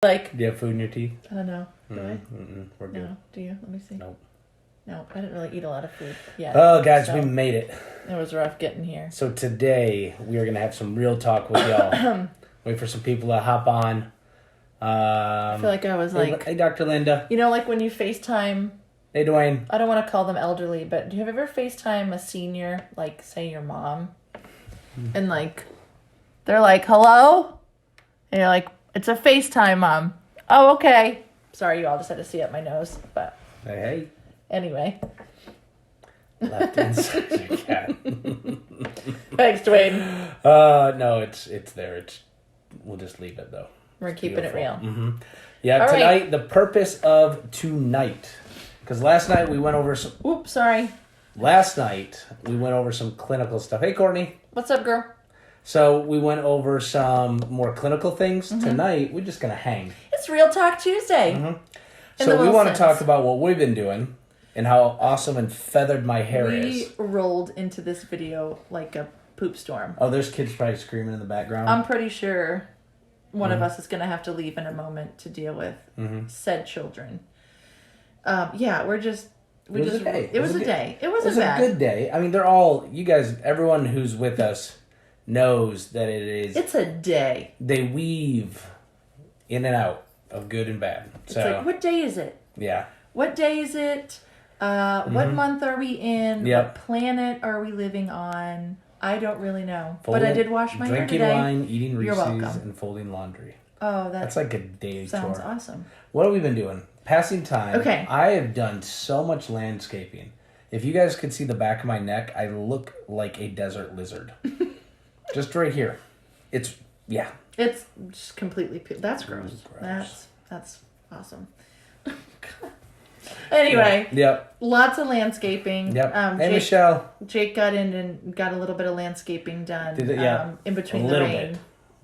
Like, Do you have food in your teeth? I don't know. Do I? We're good. No. Do you? Let me see. Nope. No, I didn't really eat a lot of food yet. Oh, guys, so we made it. It was rough getting here. So today, we are going to have some real talk with y'all. Wait for some people to hop on. I feel like I was like... Hey, Dr. Linda. You know, like when you FaceTime... Hey, Dwayne. I don't want to call them elderly, but do you ever FaceTime a senior, like, say your mom? And, like, they're like, hello? And you're like, it's a FaceTime, Mom. Oh, okay. Sorry, you all just had to see up my nose, but... Hey. Anyway. Left inside your cat. Thanks, Dwayne. No, it's there. We'll just leave it, though. We're keeping it real. Mm-hmm. Yeah, all tonight, right. The purpose of tonight... Because last night we went over some... Oops, sorry. Last night we went over some clinical stuff. Hey, Courtney. What's up, girl? So we went over some more clinical things. Mm-hmm. Tonight we're just going to hang. It's Real Talk Tuesday. Mm-hmm. So we want to talk about what we've been doing and how awesome and feathered my hair is. We rolled into this video like a poop storm. Oh, there's kids probably screaming in the background. I'm pretty sure one of us is going to have to leave in a moment to deal with said children. Yeah, it was a day. It was a good day. I mean, they're all, you guys, everyone who's with us knows that it's a day. They weave in and out of good and bad. It's like, what day is it? Yeah. What day is it? What month are we in? Yep. What planet are we living on? I don't really know. But I did wash my hair today. Drinking wine, eating Reese's, You're welcome. and folding laundry. Oh, that's like a daily sounds chore. Awesome. What have we been doing? Passing time. Okay. I have done so much landscaping. If you guys could see the back of my neck, I look like a desert lizard. Just right here. It's just completely... That's gross. That's awesome. Anyway. Yep. Lots of landscaping. Yep. Hey, Michelle. Jake got in and got a little bit of landscaping done. Did it? Yeah. In between the rain.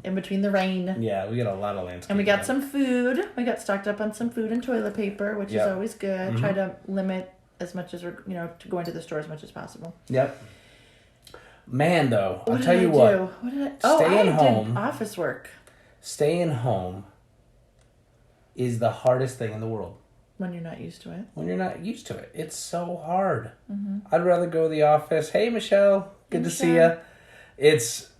In between the rain. Yeah, we got a lot of landscaping. And we got some food. We got stocked up on some food and toilet paper, which is always good. Mm-hmm. Try to limit as much as we're, to go into the store as much as possible. Yep. Man, though, I'll tell you what. Staying home. Did office work. Staying home is the hardest thing in the world. When you're not used to it. When you're not used to it. It's so hard. Mm-hmm. I'd rather go to the office. Hey, Michelle. Good to see you. It's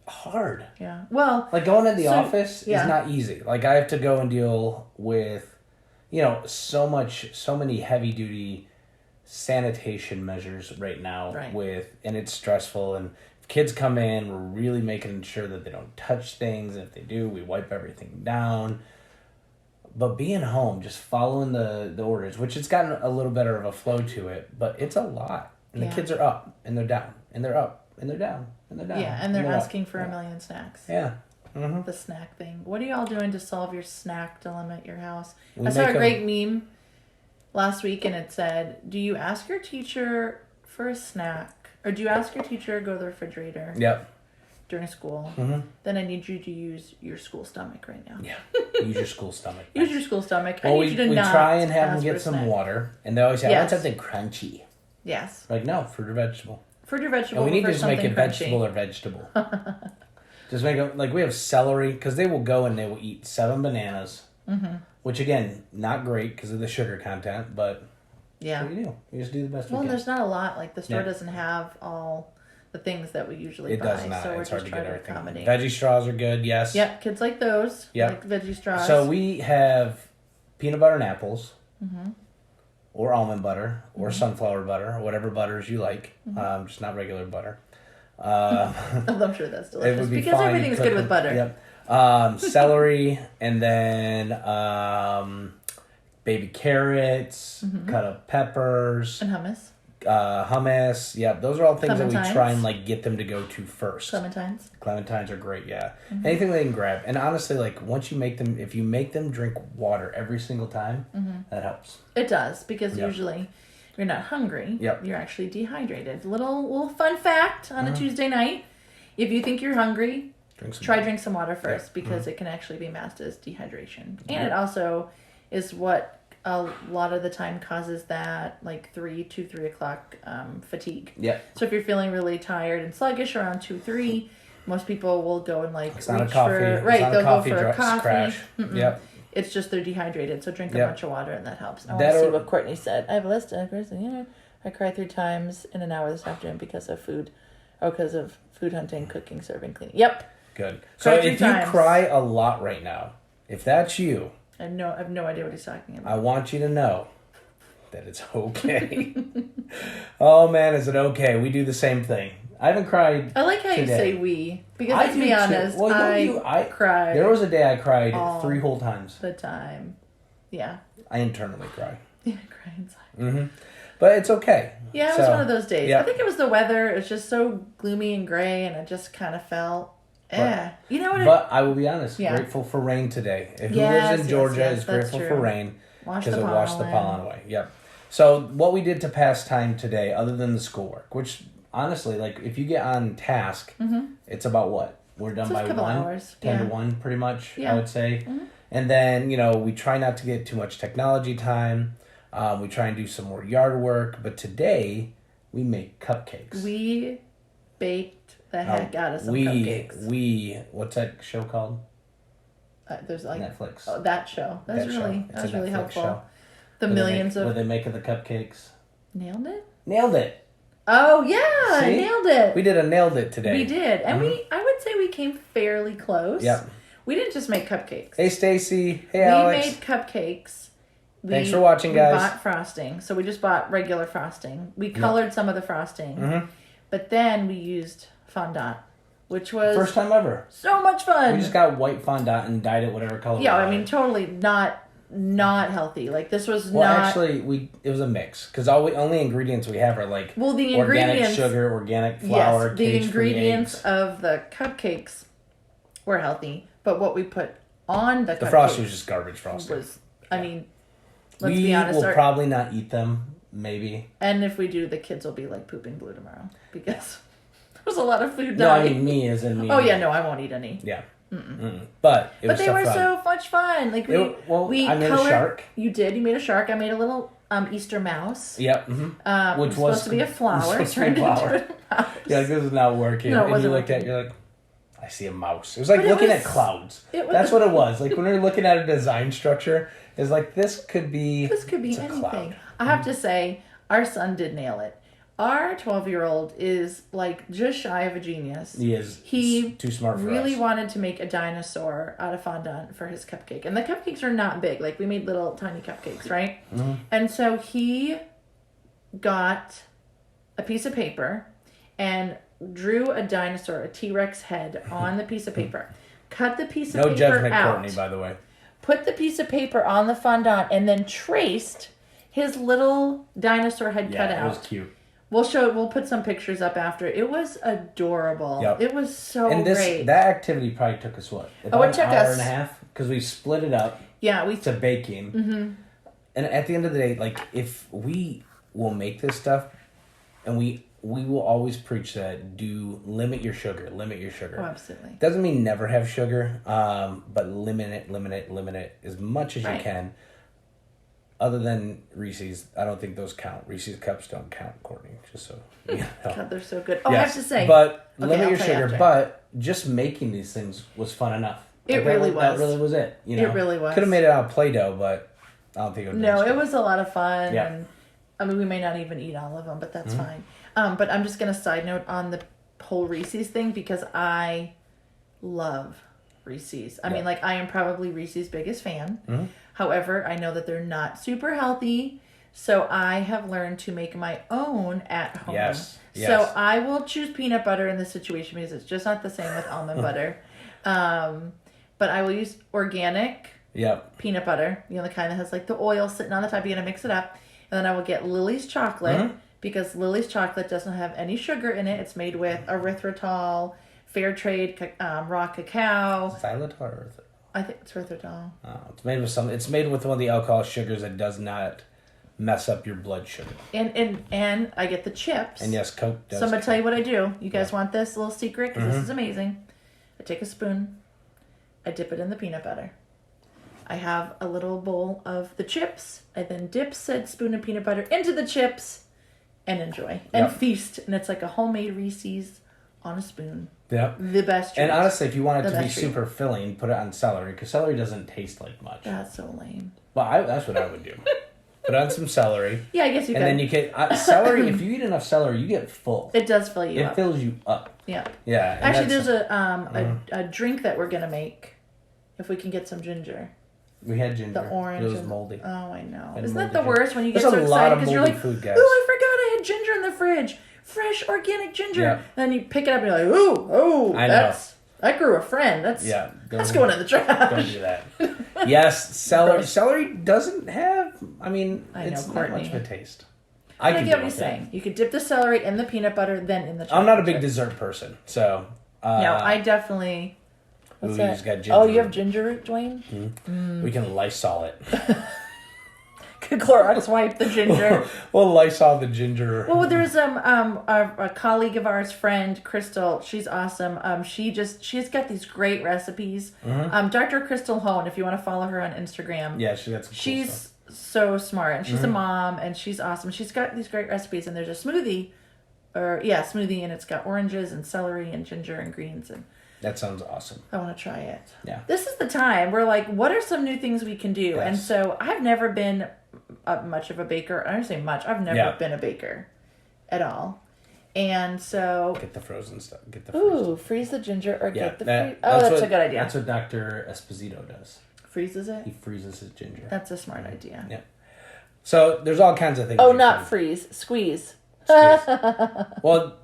hard. Yeah. Well, like going to the office is not easy. Like I have to go and deal with, so many heavy duty sanitation measures right now and it's stressful. And if kids come in, we're really making sure that they don't touch things. And if they do, we wipe everything down. But being home, just following the orders, which it's gotten a little better of a flow to it, but it's a lot. And the kids are up and they're down and they're up and they're down and they're down. Yeah, and they're asking for a million snacks. Yeah. Mm-hmm. The snack thing. What are y'all doing to solve your snack dilemma at your house? I saw a great meme last week and it said, do you ask your teacher for a snack? Or do you ask your teacher to go to the refrigerator? Yep. During school, then I need you to use your school stomach right now. Yeah, use your school stomach. Use your school stomach. Well, I need you to we not try and have them ask get for some snack. water, and they always say, I want something crunchy. Yes. Like, no, fruit or vegetable. Fruit or vegetable. And we need to just make it crunchy. vegetable or vegetable. Just make it, like we have celery, because they will go and they will eat 7 bananas, which again, not great because of the sugar content, but what do you do? We just do the best we can. Well, there's not a lot. Like the store doesn't have all the things that we usually buy. It does not. So It's hard to get everything. Accommodate. Veggie straws are good, yes. Yep, kids like those. Yep. Like veggie straws. So we have peanut butter and apples, or almond butter, or sunflower butter, or whatever butters you like. Just not regular butter. I'm sure that's delicious. It would be because fine. everything's good with butter. Yep. Celery, and then baby carrots, cut up peppers. And hummus. Hummus. Yeah, those are all things that we try and get them to go to first. Clementines are great, yeah. Anything they can grab. And honestly, once you make them, if you make them drink water every single time, that helps. It does, because usually you're not hungry. Yep. You're actually dehydrated. Little fun fact on a Tuesday night. If you think you're hungry, drink some water first, because it can actually be masked as dehydration. And it also is what a lot of the time causes that 3 o'clock fatigue. Yeah. So if you're feeling really tired and sluggish around 2-3, Most people will go and like it's not a coffee. They'll go for a coffee. Crash. Yep. It's just they're dehydrated, so drink a bunch of water and that helps. I want That to see what Courtney said. I have a list of I cried 3 times in an hour this afternoon because of food. Oh, because of food hunting, cooking, serving, cleaning. Yep. Good. So if you cry a lot right now, if that's you, I have no idea what he's talking about. I want you to know that it's okay. Oh man, is it okay? We do the same thing. I haven't cried. I like how you say we, because let's be honest, well, I cried. There was a day I cried 3 whole times. The time. Yeah. I internally cry. Yeah, I cry inside. Mm-hmm. But it's okay. Yeah, it was one of those days. I think it was the weather. It was just so gloomy and gray, and I just kind of felt, you know what? But I will be honest, grateful for rain today. Who lives in Georgia is grateful for rain because it washed the pollen away. Yep. So what we did to pass time today, other than the schoolwork, which honestly, like if you get on task, it's about what? We're done by 1, hours. 10 to 1 pretty much, I would say. Mm-hmm. And then, we try not to get too much technology time. We try and do some more yard work. But today, we make cupcakes. We baked the heck out of some cupcakes. What's that show called? There's like Netflix. Oh, that show. That's really helpful. Show. The millions of... Were they making the cupcakes? Nailed it? Nailed it. Oh, yeah. See? Nailed it. We did a nailed it today. We did. And I would say we came fairly close. Yep. We didn't just make cupcakes. Hey, Stacy. Hey, Alex. We made cupcakes. Thanks for watching, guys. We bought frosting. So we just bought regular frosting. We colored some of the frosting. Mm-hmm. But then we used fondant, which was... First time ever. So much fun. We just got white fondant and dyed it whatever color. Yeah, I mean, totally not healthy. Like, this was not... Well, actually, it was a mix. Because only ingredients we have are like organic sugar, organic flour, yes, the ingredients of the cupcakes were healthy. But what we put on the frosting was just garbage frosting. I mean, let's be honest. We will probably not eat them, maybe. And if we do, the kids will be like pooping blue tomorrow. Because there was a lot of food. No, I mean me as in me. Oh, yeah, no, I won't eat any. Yeah. Mm-mm. But they were so much fun. Like I made a shark. You did. You made a shark. I made a little Easter mouse. Yep. Mm-hmm. Which was supposed to be a flower. Turned into a mouse. Yeah, this is not working. No, and you looked at it, you're like, I see a mouse. It was like looking at clouds. That's what it was. Like when we were looking at a design structure, it's like this could be anything. Cloud. I have to say, our son did nail it. Our 12-year-old is like just shy of a genius. He is. He too smart for really us. wanted to make a dinosaur out of fondant for his cupcake. And the cupcakes are not big. Like we made little tiny cupcakes, right? Mm-hmm. And so he got a piece of paper and drew a dinosaur, a T-Rex head on the piece of paper. Cut the piece of paper out. No judgment, Courtney, by the way. Put the piece of paper on the fondant and then traced his little dinosaur head cut out. Yeah, it was cute. We'll put some pictures up after. It was adorable. Yep. It was so great. That activity probably took us what? It took us an hour and a half because we split it up. Yeah, to baking. Mm-hmm. And at the end of the day, like if we will make this stuff, and we will always preach that limit your sugar. Oh, absolutely. Doesn't mean never have sugar, but limit it as much as you can. Other than Reese's, I don't think those count. Reese's cups don't count, Courtney. Just so you know. God, they're so good. Oh, yes. I have to say. But limit your sugar. But just making these things was fun enough. It really was. That really was it. You know? It really was. Could have made it out of Play-Doh, but I don't think it would. No, it was a lot of fun. Yeah. And, I mean, we may not even eat all of them, but that's fine. But I'm just going to side note on the whole Reese's thing because I love Reese's. I mean, like, I am probably Reese's biggest fan. Mm-hmm. However, I know that they're not super healthy, so I have learned to make my own at home. Yes. So I will choose peanut butter in this situation because it's just not the same with almond butter. But I will use organic peanut butter, the kind that has like the oil sitting on the top. You're going to mix it up. And then I will get Lily's chocolate because Lily's chocolate doesn't have any sugar in it. It's made with erythritol, fair trade raw cacao. Xylitol or erythritol? I think it's erythritol. Oh, it's made with It's made with one of the alcohol sugars that does not mess up your blood sugar. And I get the chips. And yes, Coke does. So I'm gonna tell you what I do. You guys want this little secret? Because this is amazing. I take a spoon. I dip it in the peanut butter. I have a little bowl of the chips. I then dip said spoon of peanut butter into the chips and enjoy and feast. And it's like a homemade Reese's on a spoon. Yeah. The best treat. And honestly, if you want it to be super filling, put it on celery, because celery doesn't taste like much. That's so lame. Well, that's what I would do. Put on some celery. Yeah, I guess you could. And then you can... celery, if you eat enough celery, you get full. It does fill you up. It fills you up. Yeah. Yeah. Actually, there's a drink that we're going to make if we can get some ginger. We had ginger. The orange. It was moldy. Oh, I know. Isn't that the worst when you get so excited? There's a lot of moldy food, guys. Ooh, I forgot I had ginger in the fridge. Fresh organic ginger. Yeah. And then you pick it up and you're like, ooh, that grew a friend. That's going in the trash. Don't do that. Yes, celery. Celery doesn't have, it's not much of a taste. I get what he's saying. You could dip the celery in the peanut butter, then in the chocolate. I'm not a big dessert person, so. No, I definitely. What's that? Got ginger. Oh, you have ginger root, Dwayne? We can Lysol it. Could Clorox wipe the ginger? We'll Lysol the ginger. Well, there's a colleague of ours, friend Crystal. She's awesome. She's got these great recipes. Dr. Crystal Hone, if you want to follow her on Instagram. Yeah, she got some cool stuff. So smart, and she's a mom, and she's awesome. She's got these great recipes, and there's a smoothie, and it's got oranges and celery and ginger and greens, and that sounds awesome. I want to try it. Yeah, this is the time. We're like, what are some new things we can do? Yes. And so I've never been much of a baker. I don't say much. I've never been a baker at all, and so get the frozen stuff. Get the freeze the ginger or get the freeze. Oh, that's a good idea. That's what Dr. Esposito does. Freezes it? He freezes his ginger. That's a smart idea. Yeah. So there's all kinds of things. Oh, not freeze. Squeeze. Well,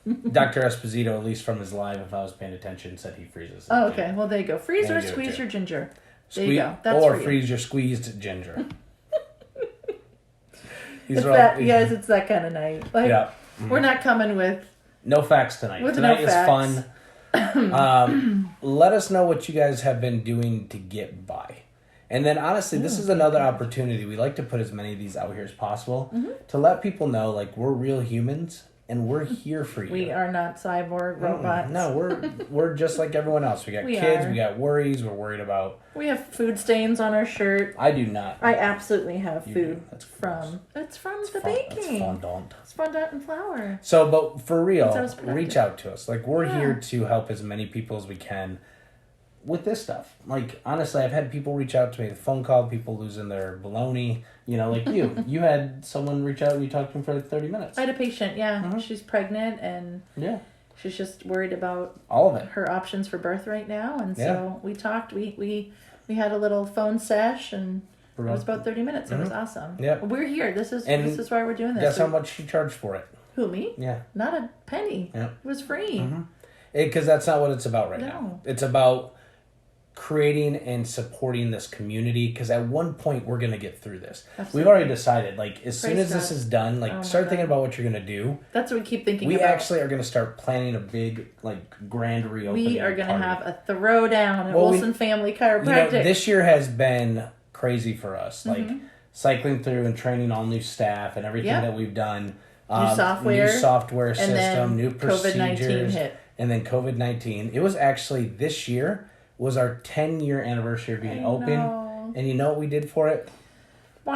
Dr. Esposito, at least from his live, if I was paying attention, said he freezes his ginger. Okay. Well, there you go. Freeze or squeeze your ginger. There you go. That's or freeze your squeezed ginger. Guys, it's that kind of night. Like, we're not coming with... No facts tonight. Tonight is fun. Let us know what you guys have been doing to get by. And then honestly, this is another opportunity. We like to put as many of these out here as possible to let people know, like, we're real humans and we're here for you. We are not cyborg robots. No, we're just like everyone else. We got kids, we got worries, we're worried about... We have food stains on our shirt. I do not. I absolutely have food from the baking. It's fondant. It's fondant and flour. So, but for real, reach out to us. Like, we're here to help as many people as we can with this stuff. Like, honestly, I've had people reach out to me, the phone call, people losing their baloney. You know, like you. You had someone reach out and you talked to him for like 30 minutes. I had a patient, She's pregnant and she's just worried about all of it. Her options for birth right now. And so we talked, we had a little phone sesh and it was about 30 minutes. It was awesome. Yeah. We're here. This is why we're doing this. Guess how much she charged for it? Who, me? Yeah. Not a penny. Yeah. It was free. Because that's not what it's about right now. It's about creating and supporting this community, because at one point we're going to get through this. Absolutely. We've already decided, like, as soon as this is done, like, start thinking about what you're going to do. That's what we keep thinking about. We actually are going to start planning a big, like, grand reopening. We are going to have a throwdown at Wilson Family Chiropractic. This year has been crazy for us. Like, cycling through and training all new staff and everything that we've done. New software system, new procedures. COVID-19 hit. And then COVID-19. It was actually, this year was our 10-year anniversary of being open. And you know what we did for it? We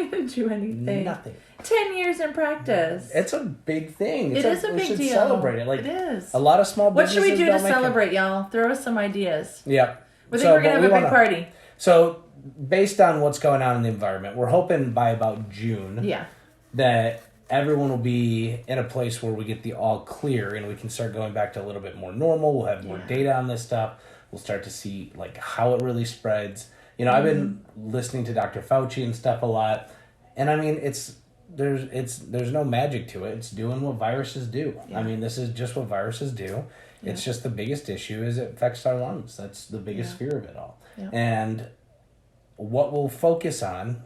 didn't do anything. Nothing. 10 years in practice. It's a big thing. It is a big deal. We should celebrate it. Like, it is. A lot of small businesses. What should we do to celebrate, y'all? Throw us some ideas. Yeah. We think we're going to have a big party. So, based on what's going on in the environment, we're hoping by about June that everyone will be in a place where we get the all clear and we can start going back to a little bit more normal. We'll have more data on this stuff. We'll start to see, like, how it really spreads. You know, I've been listening to Dr. Fauci and stuff a lot, and I mean, there's no magic to it. It's doing what viruses do. I mean, this is just what viruses do. It's just the biggest issue is it affects our lungs. That's the biggest fear of it all. And what we'll focus on,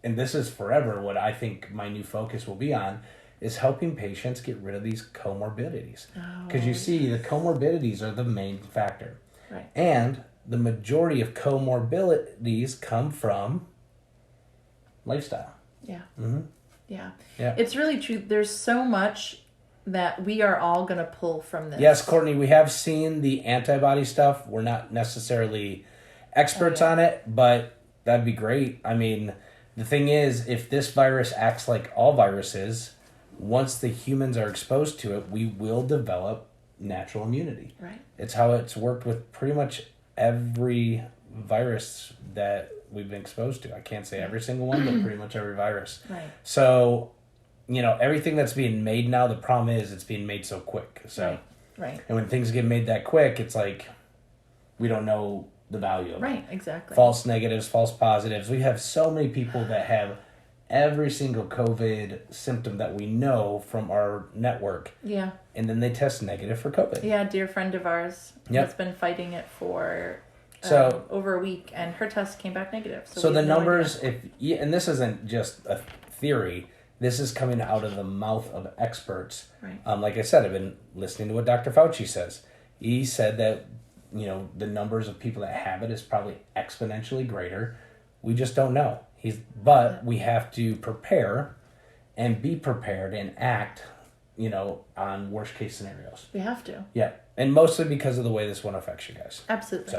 and this is forever what I think my new focus will be on, is helping patients get rid of these comorbidities. Because you see, the comorbidities are the main factor. Right. And the majority of comorbidities come from lifestyle. Yeah. Yeah. It's really true. There's so much that we are all going to pull from this. Yes, Courtney, we have seen the antibody stuff. We're not necessarily experts on it, but that'd be great. I mean, the thing is, if this virus acts like all viruses, once the humans are exposed to it, we will develop natural immunity. Right. It's how it's worked with pretty much every virus that we've been exposed to. I can't say every single one, but pretty much every virus. Right. So, everything that's being made now, the problem is it's being made so quick. So, right. And when things get made that quick, it's like we don't know the value of it. Right, exactly. False negatives, false positives. We have so many people that have every single COVID symptom that we know from our network. Yeah. And then they test negative for COVID. Yeah, a dear friend of ours has been fighting it for over a week, and her test came back negative. So the numbers, and this isn't just a theory, this is coming out of the mouth of experts. Right. Like I said, I've been listening to what Dr. Fauci says. He said that, the numbers of people that have it is probably exponentially greater. We just don't know. But we have to prepare and be prepared and act, on worst case scenarios. We have to. Yeah. And mostly because of the way this one affects you guys. Absolutely.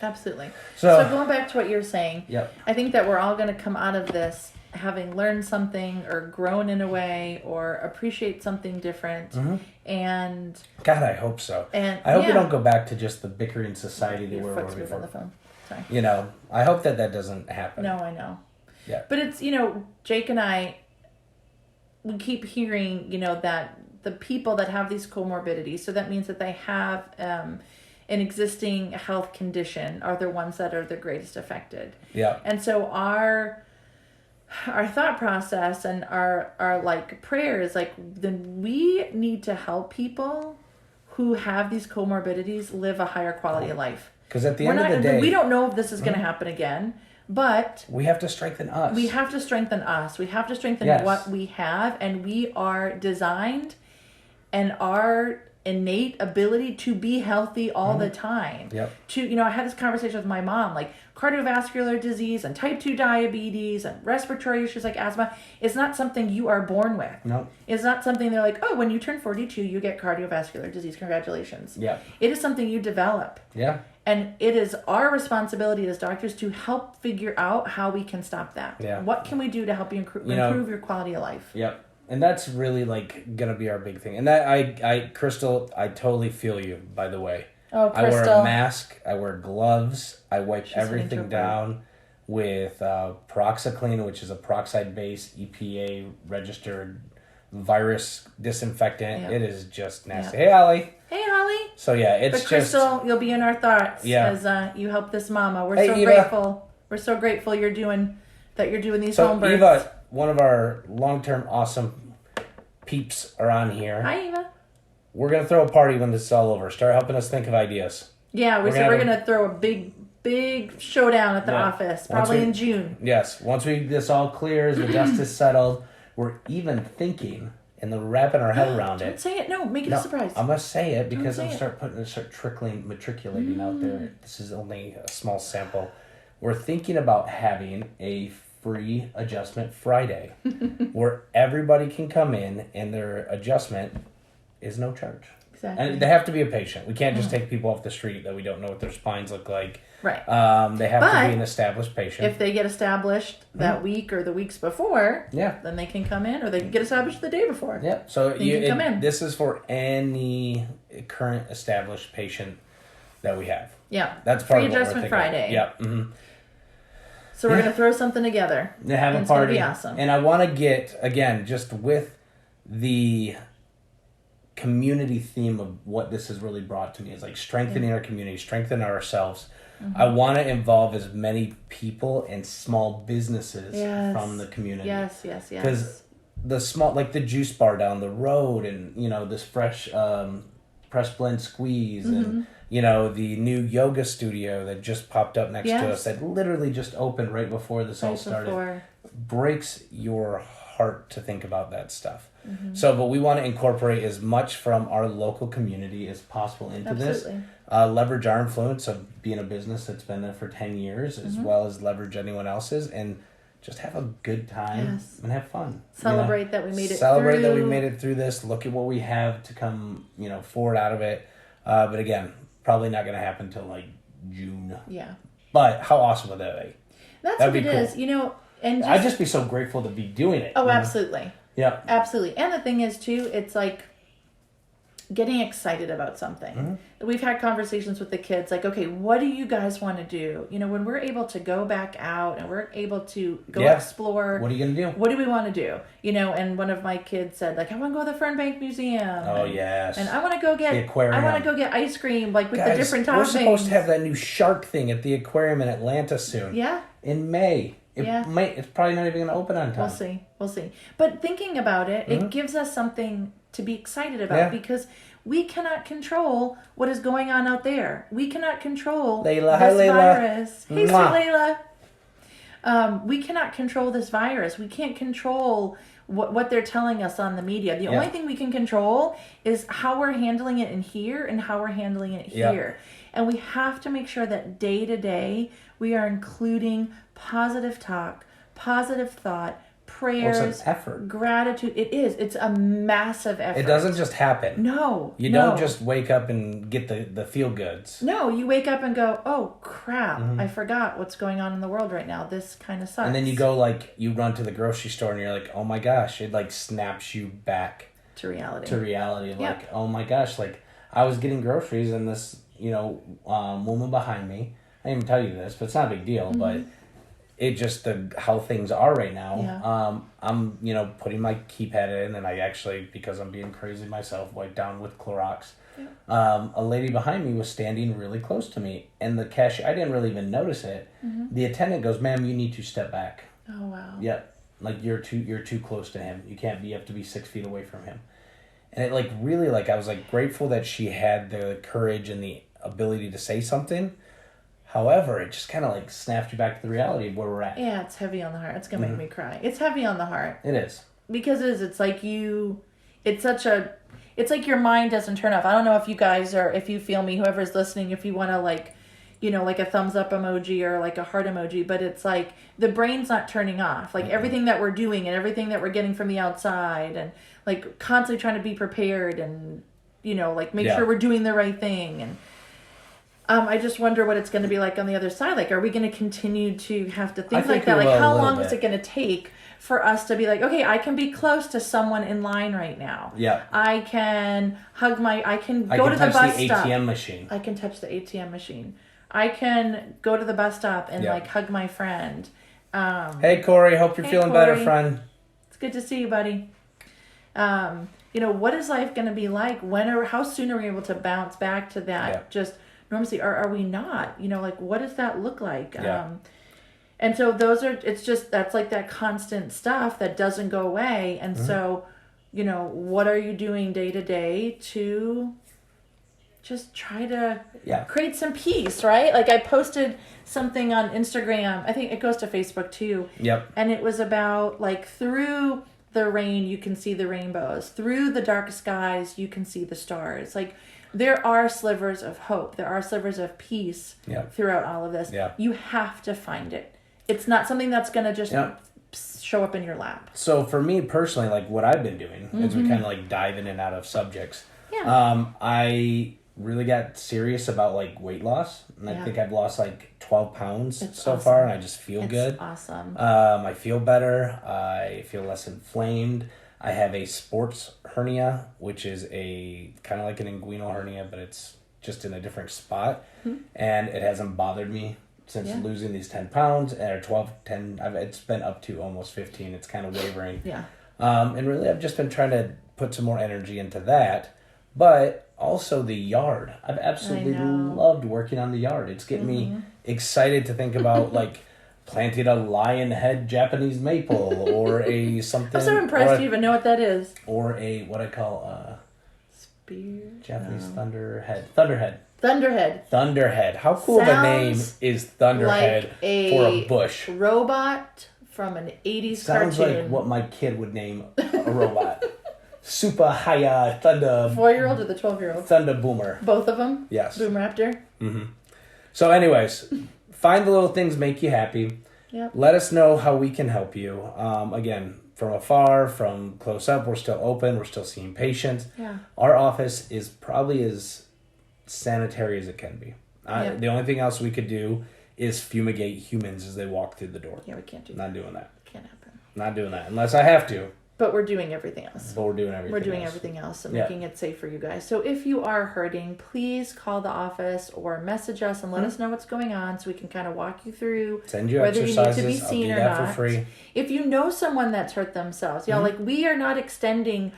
Absolutely. So going back to what you're saying, I think that we're all going to come out of this having learned something or grown in a way or appreciate something different. Mm-hmm. And God, I hope so. And I hope we don't go back to just the bickering society that we were before. On the phone. Sorry. I hope that doesn't happen. No, I know. Yeah. But it's, Jake and I, we keep hearing, that the people that have these comorbidities, so that means that they have an existing health condition, are the ones that are the greatest affected. Yeah. And so our thought process and our like prayers, like, then we need to help people who have these comorbidities live a higher quality of life. Because at the end of the day, we don't know if this is going to happen again, but we have to strengthen us. We have to strengthen us. We have to strengthen what we have, and we are designed, and our innate ability to be healthy all the time. Yep. I had this conversation with my mom, like cardiovascular disease and type 2 diabetes and respiratory issues like asthma. It's not something you are born with. No. It's not something they're like, oh, when you turn 42, you get cardiovascular disease. Congratulations. Yeah. It is something you develop. Yeah. And it is our responsibility as doctors to help figure out how we can stop that. Yeah. What can we do to help you improve your quality of life? Yep. And that's really gonna be our big thing. And that Crystal, I totally feel you, by the way. Oh, Crystal. I wear a mask, I wear gloves, I wipe everything down with peroxicline, which is a peroxide-based EPA registered virus disinfectant. Yep. It is just nasty. Yep. Hey, Holly. Hey, Holly. So it's Crystal, you'll be in our thoughts as you help this mama. We're so grateful. We're so grateful you're doing these home births. Eva, one of our long-term awesome peeps are on here. Hi, Eva. We're going to throw a party when this is all over. Start helping us think of ideas. Yeah, we're going to throw a big showdown at the office, probably in June. Yes, once this all clears, the dust is settled, we're even thinking and wrapping our head around it. Don't say it. No, make it a surprise. I'm going to say it because I'm start matriculating out there. This is only a small sample. We're thinking about having a free adjustment Friday where everybody can come in and their adjustment is no charge. Exactly. And they have to be a patient. We can't just take people off the street that we don't know what their spines look like. Right. They have to be an established patient. If they get established that week or the weeks before, then they can come in, or they can get established the day before. Yeah. So you can come in. This is for any current established patient that we have. Yeah. That's part free of what adjustment Friday. Yeah. Mm-hmm. So we're going to throw something together. Have a party. It's going to be awesome. And I want to get, again, just with the community theme of what this has really brought to me is strengthening our community, strengthening ourselves. I want to involve as many people and small businesses from the community. Yes. Because the small, the juice bar down the road, and this fresh press blend squeeze, and the new yoga studio that just popped up next to us that literally just opened right before this all started. Breaks your heart to think about that stuff. So, but we want to incorporate as much from our local community as possible into this. Leverage our influence of being a business that's been there for 10 years, as well as leverage anyone else's, and just have a good time and have fun. Celebrate that we made it Celebrate that we made it through this. Look at what we have to come, forward out of it. But again, probably not going to happen until June. Yeah. But how awesome would that be? That'd what it cool. Is. And I'd just be so grateful to be doing it. Oh, absolutely. Yeah. Absolutely. And the thing is, too, it's like getting excited about something. Mm-hmm. We've had conversations with the kids like, okay, what do you guys want to do? You know, when we're able to go back out and we're able to go explore. What are you going to do? What do we want to do? You know, and one of my kids said, like, I want to go to the Fernbank Museum. Oh, yes. And I want to go get the aquarium. I want to go get ice cream, like with the different toppings. We're supposed to have that new shark thing at the aquarium in Atlanta soon. Yeah. In May. It's probably not even going to open on time. We'll see. But thinking about it, it gives us something to be excited about because we cannot control what is going on out there. We cannot control this virus. Hey, sweet Layla. We cannot control this virus. We can't control what they're telling us on the media. The only thing we can control is how we're handling it in here and how we're handling it here. And we have to make sure that day to day we are including positive talk, positive thought, prayers, it's an effort. Gratitude. It is. It's a massive effort. It doesn't just happen. No. You don't just wake up and get the feel goods. No, you wake up and go, oh crap, I forgot what's going on in the world right now. This kind of sucks. And then you go you run to the grocery store and you're like, oh my gosh, it like snaps you back to reality. Like, oh my gosh, like I was getting groceries and this, woman behind me, I didn't even tell you this, but it's not a big deal, but it just how things are right now. Yeah. I'm putting my keypad in, and I actually, because I'm being crazy myself, wiped down with Clorox. Yeah. A lady behind me was standing really close to me, and the cashier, I didn't really even notice it. The attendant goes, "Ma'am, you need to step back." Oh wow. Yep. Like you're too close to him. You have to be 6 feet away from him. And it really I was grateful that she had the courage and the ability to say something. However, it just kind of snapped you back to the reality of where we're at. Yeah, it's heavy on the heart. It's going to make me cry. It's heavy on the heart. It is. Because it is. It's like it's like your mind doesn't turn off. I don't know if you guys if you feel me, whoever's listening, if you want to like a thumbs up emoji or like a heart emoji, but it's like the brain's not turning off. Like everything that we're doing and everything that we're getting from the outside and like constantly trying to be prepared and, make sure we're doing the right thing. And I just wonder what it's going to be like on the other side. Like, are we going to continue to have to think like that? Like, how long is it going to take for us to be like, okay, I can be close to someone in line right now. Yeah. I can go to the bus stop. I can touch the ATM machine. I can touch the ATM machine. I can go to the bus stop and hug my friend. Hey, Corey, hope you're feeling better, friend. It's good to see you, buddy. What is life going to be like? How soon are we able to bounce back to that? Just normalcy, or are we not? What does that look like? Yeah. And so that's like that constant stuff that doesn't go away. And so, what are you doing day to day to just try to create some peace, right? Like I posted something on Instagram. I think it goes to Facebook too. Yep. And it was about through the rain, you can see the rainbows. Through the dark skies, you can see the stars. Like, there are slivers of hope. There are slivers of peace throughout all of this. Yeah. You have to find it. It's not something that's going to just show up in your lap. So for me personally, what I've been doing is we kind of dive in and out of subjects. Yeah. I really got serious about weight loss. And I think I've lost 12 pounds far, and I just feel good. It's awesome. I feel better. I feel less inflamed. I have a sports hernia, which is a kind of like an inguinal hernia, but it's just in a different spot. Mm-hmm. And it hasn't bothered me since losing these 10 pounds, or 10, it's been up to almost 15. It's kind of wavering. Yeah. And really, I've just been trying to put some more energy into that. But also the yard. I've absolutely loved working on the yard. It's getting me excited to think about, planting a lion head Japanese maple or a something. I'm so impressed you even know what that is. Or a, what I call, spear? Japanese thunderhead. How cool of a name is Thunderhead for a bush? Robot from an 80s cartoon. Sounds like what my kid would name a robot. Super Haya Thunder. 4-year-old or the 12-year-old? Thunder Boomer. Both of them? Yes. Boom Raptor? Mm-hmm. So anyways, find the little things make you happy. Yep. Let us know how we can help you. Again, from afar, from close up, we're still open. We're still seeing patients. Yeah. Our office is probably as sanitary as it can be. The only thing else we could do is fumigate humans as they walk through the door. Yeah, we can't do that. Not doing that. Can't happen. Not doing that. Unless I have to. But we're doing everything else. We're doing everything else and making it safe for you guys. So if you are hurting, please call the office or message us and let us know what's going on so we can kind of walk you through Send you whether exercises. you need to be seen or not. For free. If you know someone that's hurt themselves, like we are not extending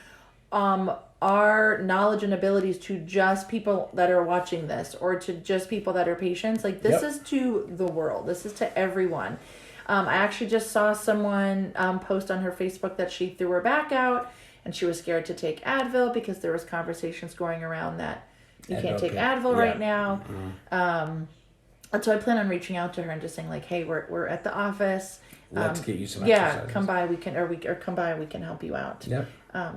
our knowledge and abilities to just people that are watching this or to just people that are patients. Like this is to the world. This is to everyone. I actually just saw someone post on her Facebook that she threw her back out and she was scared to take Advil because there was conversations going around that you can't take Advil right now. Mm-hmm. And so I plan on reaching out to her and just saying like, hey, we're at the office. Let's get you some exercises. Yeah, come by. We can help you out. Yep.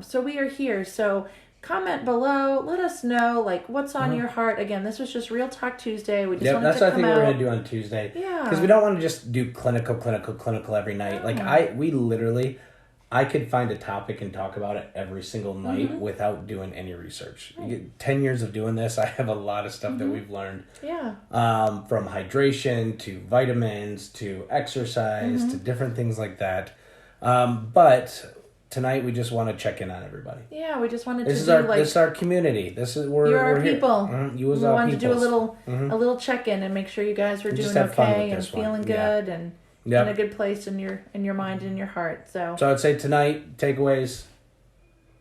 So we are here. So comment below. Let us know like what's on your heart. Again, this was just Real Talk Tuesday. We just wanted that's to what I come think out. we're gonna do on Tuesday. Yeah. Because we don't want to just do clinical every night. Like I could find a topic and talk about it every single night without doing any research. Right. 10 years of doing this, I have a lot of stuff that we've learned. Yeah. From hydration to vitamins to exercise to different things like that. But tonight we just want to check in on everybody. Yeah, we just wanted this to This is our community. This is you're our people. You as we our wanted peoples. to do a little check in and make sure you guys were doing okay and feeling good and in a good place in your mind and your heart. So I'd say tonight, takeaways,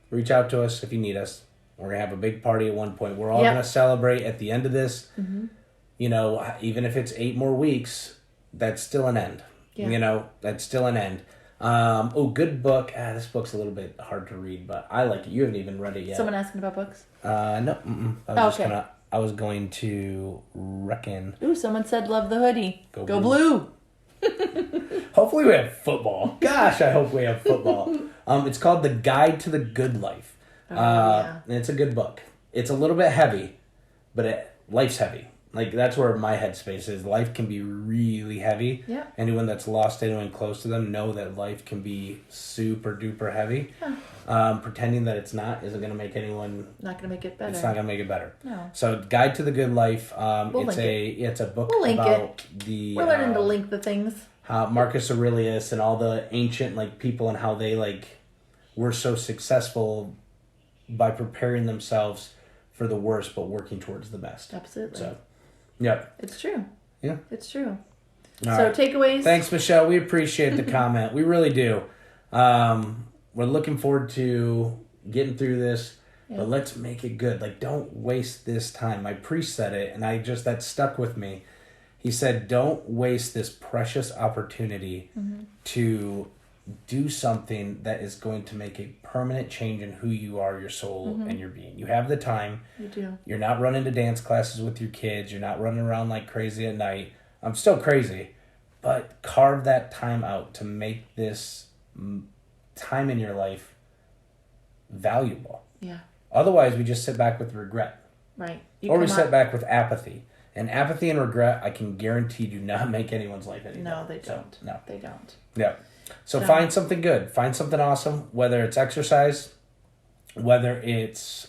reach out to us if you need us. We're going to have a big party at one point. We're all going to celebrate at the end of this. Mm-hmm. You know, even if it's 8 more weeks, that's still an end. Yeah. You know, that's still an end. Good book. This book's a little bit hard to read, but I like it. You haven't even read it yet. Someone asking about books? No. I was going to reckon. Ooh, someone said love the hoodie. Go blue. Hopefully we have football. Gosh, I hope we have football. It's called The Guide to the Good Life. And it's a good book. It's a little bit heavy, but life's heavy. Like, that's where my headspace is. Life can be really heavy. Yeah. Anyone that's lost anyone close to them know that life can be super duper heavy. Huh. Pretending that it's not isn't going to make anyone... Not going to make it better. It's not going to make it better. No. So, Guide to the Good Life. It's a book about the... We're learning to link the things. How Marcus Aurelius and all the ancient people and how they were so successful by preparing themselves for the worst but working towards the best. Absolutely. So, yeah. It's true. Yeah. It's true. All so right. Takeaways. Thanks, Michelle. We appreciate the comment. We really do. We're looking forward to getting through this, but let's make it good. Don't waste this time. My priest said it, and that stuck with me. He said, don't waste this precious opportunity to do something that is going to make a permanent change in who you are, your soul, and your being. You have the time. You do. You're not running to dance classes with your kids. You're not running around like crazy at night. I'm still crazy, but carve that time out to make this time in your life valuable. Yeah. Otherwise, we just sit back with regret. Right. Or we sit back with apathy. And apathy and regret, I can guarantee, do not make anyone's life any better. No, they don't. No. They don't. Yeah. So find something good. Find something awesome, whether it's exercise, whether it's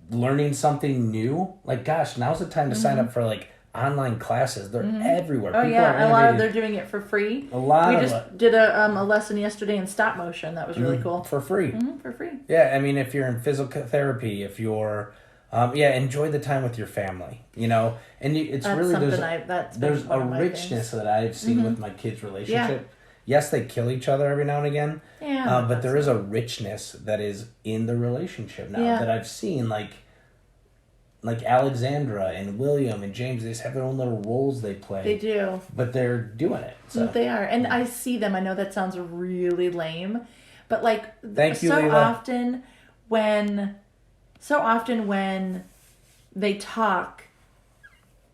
learning something new. Now's the time to sign up for, online classes. They're everywhere. Oh, a lot of they're doing it for free. We just did a lesson yesterday in stop motion. That was really cool. For free. Mm-hmm, for free. Yeah, I mean, if you're in physical therapy, if you're... enjoy the time with your family, and it's that's really there's a richness that I've seen with my kids' relationship. Yeah. Yes, they kill each other every now and again, but there is a richness that is in the relationship now that I've seen, like Alexandra and William and James. They just have their own little roles they play. They do, but they're doing it. So. They are, and I see them. I know that sounds really lame, but thank you, Leila. So often when they talk,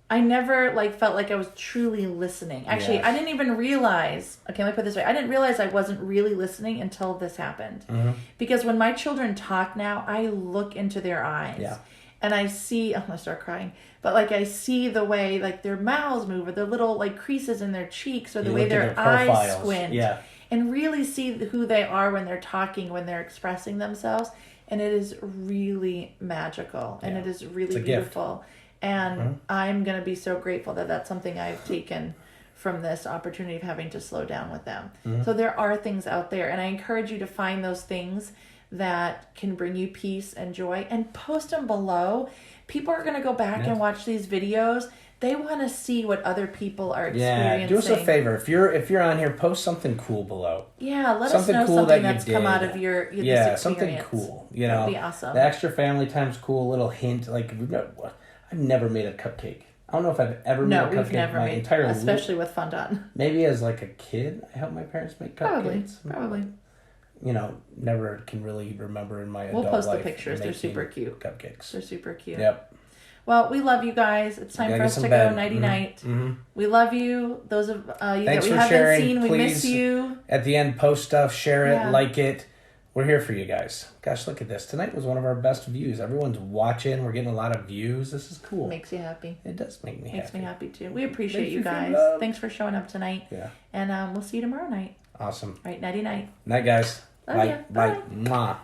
I never felt like I was truly listening. Actually, I didn't even realize, let me put it this way. I didn't realize I wasn't really listening until this happened. Mm-hmm. Because when my children talk now, I look into their eyes. Yeah. And I see, I'm going to start crying, but I see the way their mouths move or their little creases in their cheeks or the way their eyes squint. Yeah. And really see who they are when they're talking, when they're expressing themselves. And it is really magical, and it is really beautiful. Gift. And I'm going to be so grateful that that's something I've taken from this opportunity of having to slow down with them. So there are things out there, and I encourage you to find those things that can bring you peace and joy and post them below. People are going to go back and watch these videos. They want to see what other people are experiencing. Yeah, do us a favor. If you're on here, post something cool below. Yeah, let us know something that's come out of your this experience. Something cool. You know, that'd be awesome. The extra family time's cool. A little hint. Like I've never made a cupcake. I don't know if I've ever made a cupcake my entire life. Especially with fondant. Maybe as like a kid, I helped my parents make cupcakes. Probably. You know, never can really remember in my adult life. We'll post the pictures. They're super cute. Cupcakes. They're super cute. Yep. Well, we love you guys. It's time for us to go nighty-night. Mm-hmm. We love you. Those of you Thanks that we for haven't sharing. seen, we Please, miss you. At the end, post stuff, share it, like it. We're here for you guys. Gosh, look at this. Tonight was one of our best views. Everyone's watching. We're getting a lot of views. This is cool. Makes you happy. It does make me happy. Makes me happy too. We appreciate you guys. Thanks for showing up tonight. Yeah. And we'll see you tomorrow night. Awesome. All right, nighty-night. Night, guys. Love ya. Bye. Mwah.